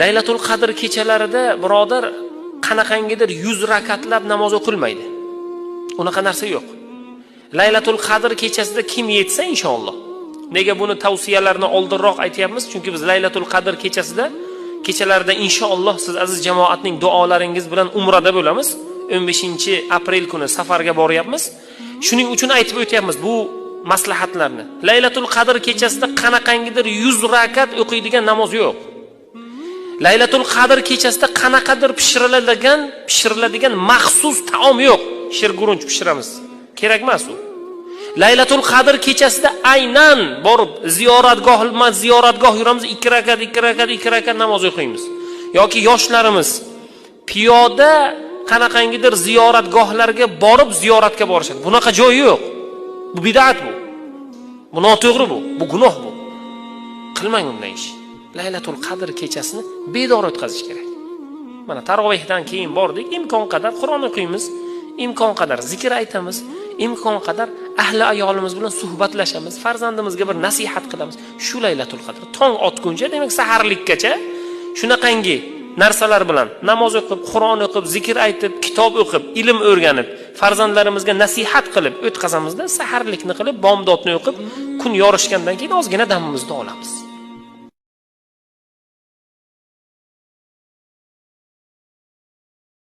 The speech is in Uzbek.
Laylatul Qadr kechalarida birodar qanaqangidir 100 rakatlab namoz o'qilmaydi. Unaqa narsa yo'q. Laylatul Qadr kechasida kim yetsa inshaalloh. Nega buni tavsiyalarni oldinroq aytayapmiz? Chunki biz Laylatul Qadr kechalarida inshaalloh siz aziz jamoatning duolaringiz bilan umrada bo'lamiz. 15-aprel kuni safarga boryapmiz. Shuning uchun aytib o'tyapmiz bu maslahatlarni. Laylatul Qadr kechasida qanaqangidir 100 rakat o'qiydigan namoz yo'q. Laylatul Qadr kechasida qanaqadir pishiriladigan maxsus taom yo'q. Shirgurunch pishiramiz. Kerak emas u. Laylatul Qadr kechasida aynan borib ziyoratgoh yuramiz, 2 rakat namoz o'qiymiz. Yoki yoshlarimiz piyoda qanaqangidir ziyoratgohlarga borib ziyoratga borishadi. Bunaqa joy yo'q. Bu bid'at bu. Bu noto'g'ri bu. Bu gunoh bu. Qilmang bunday ish. Laylatul Qadr kechasini bedor o'tkazish kerak. Mana tarovehdan keyin bordik, imkon qadar Qur'on o'qiymiz, imkon qadar zikr aytamiz, imkon qadar ahli ayolimiz bilan suhbatlashamiz, farzandimizga bir nasihat qilamiz. Shu Laylatul Qadr tong otguncha, demak saharlikkacha shunaqangi narsalar bilan namoz o'qib, Qur'on o'qib, zikr aytib, kitob o'qib, ilm o'rganib, farzandlarimizga nasihat qilib o'tkazamizda, saharlikni qilib, bomdodni o'qib, kun yorishgandan keyin ozgina damimizni olamiz.